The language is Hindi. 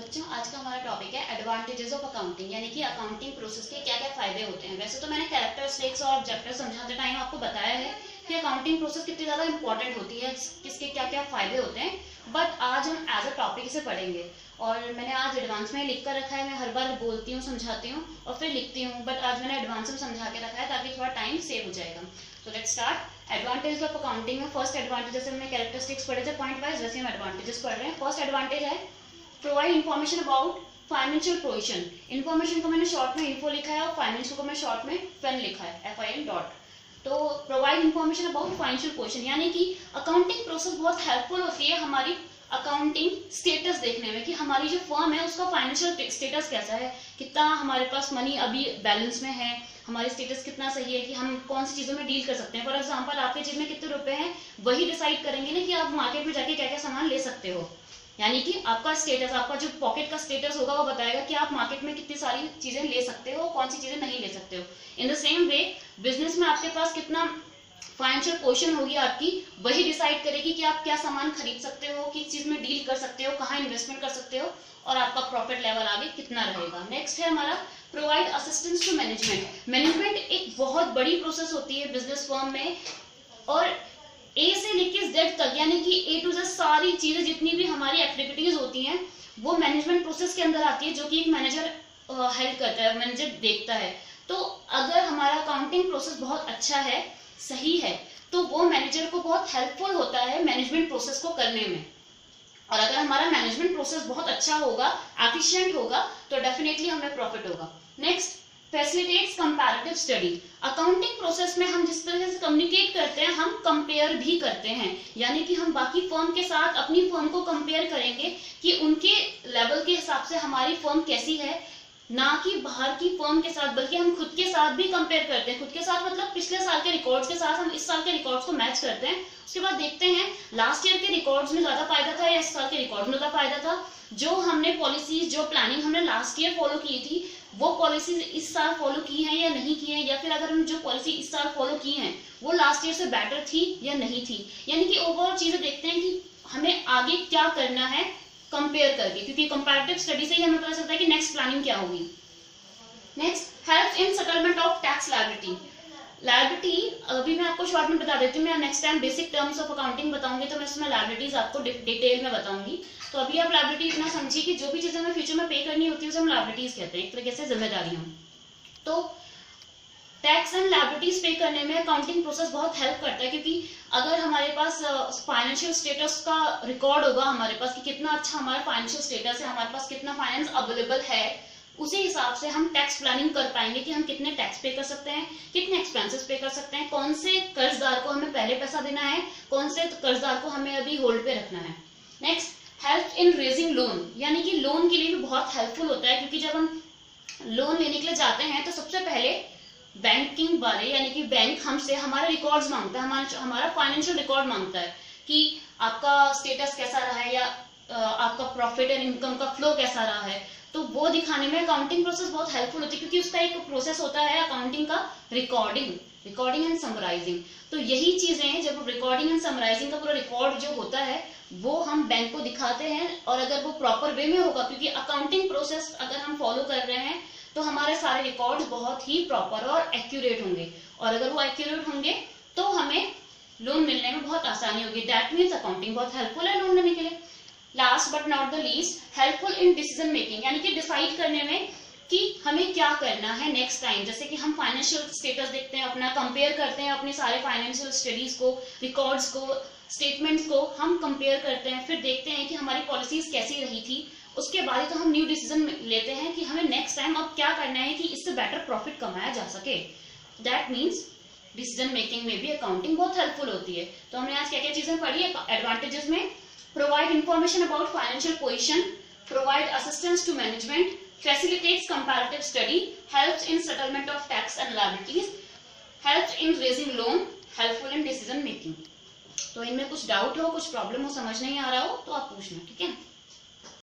बच्चों आज का हमारा टॉपिक है एडवांटेजेस ऑफ अकाउंटिंग, यानी कि अकाउंटिंग प्रोसेस के क्या क्या फायदे होते हैं। वैसे तो मैंने कैरेक्टरिस्टिक्स और ऑब्जेक्टिव समझाते टाइम आपको बताया है कि अकाउंटिंग प्रोसेस कितनी ज्यादा इंपॉर्टेंट होती है, किसके क्या क्या फायदे होते हैं, बट आज हम एज अ टॉपिक इसे पढ़ेंगे। और मैंने आज एडवांस में लिख कर रखा है, मैं हर बार बोलती हूँ, समझाती हूँ और फिर लिखती हूँ, बट आज मैंने एडवांस में समझा के रखा है ताकि थोड़ा टाइम सेव हो जाएगा। तो let's start. Advantage of accounting में फर्स्ट एडवांटेज, जैसे हमने कैरेक्टरिस्टिक्स पढ़े थे पॉइंट वाइज, वैसे हम एडवांटेजेस पढ़ रहे हैं। फर्स्ट एडवांटेज है provide information about financial position. Information को मैंने शॉर्ट में इन्फो लिखा है और फाइनेंशियल को मैं शॉर्ट में FIN लिखा है, FIN डॉट। तो provide information about financial position, यानी कि अकाउंटिंग प्रोसेस बहुत हेल्पफुल होती है हमारी अकाउंटिंग स्टेटस देखने में कि हमारी जो फर्म है उसका फाइनेंशियल स्टेटस कैसा है, कितना हमारे पास मनी अभी बैलेंस में है, हमारी स्टेटस कितना सही है, कि हम कौन सी चीजों में डील कर सकते हैं। फॉर एग्जांपल आपके जेब में कितने रुपए हैं वही डिसाइड करेंगे ना कि आप मार्केट में जाके क्या क्या सामान ले सकते हो। यानी कि आपका स्टेटस, आपका जो पॉकेट का स्टेटस होगा वो बताएगा कि आप मार्केट में कितनी सारी चीजें ले सकते हो, कौन सी चीजें नहीं ले सकते हो। In the same way business में आपके पास कितना फाइनेंशियल पोजीशन होगी आपकी, वही डिसाइड करेगी कि आप क्या सामान खरीद सकते हो, किस चीज में डील कर सकते हो, कहाँ इन्वेस्टमेंट कर सकते हो और आपका प्रॉफिट लेवल आगे कितना रहेगा। नेक्स्ट है हमारा provide assistance to management. Management एक बहुत बड़ी प्रोसेस होती है बिजनेस फर्म में, और ए से लेके जेड तक, यानी कि A to Z सारी चीजें जितनी भी हमारी एक्टिविटीज होती हैं वो मैनेजमेंट प्रोसेस के अंदर आती है, जो कि एक मैनेजर हेल्प करता है, मैनेजर देखता है। तो अगर हमारा अकाउंटिंग प्रोसेस बहुत अच्छा है, सही है, तो वो मैनेजर को बहुत हेल्पफुल होता है मैनेजमेंट प्रोसेस को करने में। और अगर हमारा मैनेजमेंट प्रोसेस बहुत अच्छा होगा, एफिशिएंट होगा, तो डेफिनेटली हमें प्रॉफिट होगा। Next, facilitates comparative study. Accounting process में हम जिस तरह से कम्युनिकेट करते हैं, हम कंपेयर भी करते हैं, यानी कि हम बाकी फर्म के साथ अपनी फर्म को कंपेयर करेंगे कि उनके लेवल के हिसाब से हमारी फर्म कैसी है, ना कि बाहर की फर्म के साथ, बल्कि हम खुद के साथ भी कंपेयर करते हैं। खुद के साथ मतलब पिछले साल के रिकॉर्ड्स के साथ हम इस साल के रिकॉर्ड्स को मैच करते हैं। उसके बाद देखते हैं लास्ट ईयर के रिकॉर्ड्स में ज्यादा फायदा था या इस साल के रिकॉर्ड में ज्यादा फायदा था। जो हमने पॉलिसीज, जो प्लानिंग हमने लास्ट ईयर फॉलो की थी, वो पॉलिसीज इस साल फॉलो की हैं या नहीं की हैं, या फिर अगर हम जो पॉलिसी इस साल फॉलो की हैं वो लास्ट ईयर से बेटर थी या नहीं थी। यानी कि ओवरऑल चीजें देखते हैं कि हमें आगे क्या करना है कंपेयर करके, क्योंकि कंपैरेटिव स्टडी से ही हमें पता चलता है कि नेक्स्ट प्लानिंग क्या होगी। Next, help in settlement of tax liability. Liability अभी मैं आपको शॉर्ट में बता देती हूँ, मैं next time basic terms of accounting बताऊंगी तो मैं इसमें लायबिलिटीज आपको डिटेल में बताऊंगी। तो अभी आप लायबिलिटी इतना समझिए कि जो भी चीजें हमें फ्यूचर में पे करनी होती है उसे हम लायबिलिटीज कहते हैं, एक तरीके से जिम्मेदारियां। तो टैक्स एंड लायबिलिटीज पे करने में अकाउंटिंग प्रोसेस बहुत हेल्प करता है, क्योंकि अगर हमारे पास फाइनेंशियल स्टेटस का रिकॉर्ड होगा हमारे पास कि कितना अच्छा हमारा फाइनेंशियल स्टेटस है, हमारे पास कितना फाइनेंस अवेलेबल है, उसी हिसाब से हम टैक्स प्लानिंग कर पाएंगे कि हम कितने टैक्स पे कर सकते हैं, कितने एक्सपेंसेस पे कर सकते हैं, कौन से कर्जदार को हमें पहले पैसा देना है, कौन से कर्जदार को हमें अभी होल्ड पे रखना है। Next, help in raising loan, यानी कि लोन के लिए भी बहुत हेल्पफुल होता है, क्योंकि जब हम लोन लेने के लिए जाते हैं तो सबसे पहले बैंकिंग वाले, यानी कि बैंक हमसे हमारे रिकॉर्ड्स मांगता है, हमारा फाइनेंशियल रिकॉर्ड मांगता है कि आपका स्टेटस कैसा रहा है या आपका प्रॉफिट एंड इनकम का फ्लो कैसा रहा है। तो वो दिखाने में अकाउंटिंग प्रोसेस बहुत हेल्पफुल होती है, क्योंकि उसका एक प्रोसेस होता है अकाउंटिंग का रिकॉर्डिंग एंड समराइजिंग। तो यही चीजें, जब रिकॉर्डिंग एंड समराइजिंग का पूरा रिकॉर्ड जो होता है वो हम बैंक को दिखाते हैं, और अगर वो प्रॉपर वे में होगा, क्योंकि अकाउंटिंग प्रोसेस अगर हम फॉलो कर रहे हैं तो हमारे सारे रिकॉर्ड्स बहुत ही प्रॉपर और एक्यूरेट होंगे, और अगर वो एक्यूरेट होंगे तो हमें लोन मिलने में बहुत आसानी होगी। दैट मीन्स अकाउंटिंग बहुत हेल्पफुल है लोन लेने के लिए। Last but not the least, helpful in decision making, यानी कि डिसाइड करने में कि हमें क्या करना है नेक्स्ट टाइम। जैसे कि हम फाइनेंशियल स्टेटस देखते हैं, अपना कंपेयर करते हैं, अपने सारे फाइनेंशियल स्टडीज को, रिकॉर्ड्स को, स्टेटमेंट्स को हम कंपेयर करते हैं, फिर देखते हैं कि हमारी पॉलिसीज कैसी रही थी। उसके बाद तो हम न्यू डिसीजन लेते हैं कि हमें नेक्स्ट टाइम अब क्या करना है कि इससे बेटर प्रॉफिट कमाया जा सके। दैट मीन्स डिसीजन मेकिंग में भी अकाउंटिंग बहुत हेल्पफुल होती है। तो हमने आज क्या क्या चीजें पढ़ी है एडवांटेजेस में? Provide information about financial position, provide assistance to management, facilitates comparative study, helps in settlement of tax and liabilities, helps in raising loan, helpful in decision making। तो इनमें कुछ डाउट हो, कुछ प्रॉब्लम हो, समझ नहीं आ रहा हो तो आप पूछना, ठीक है।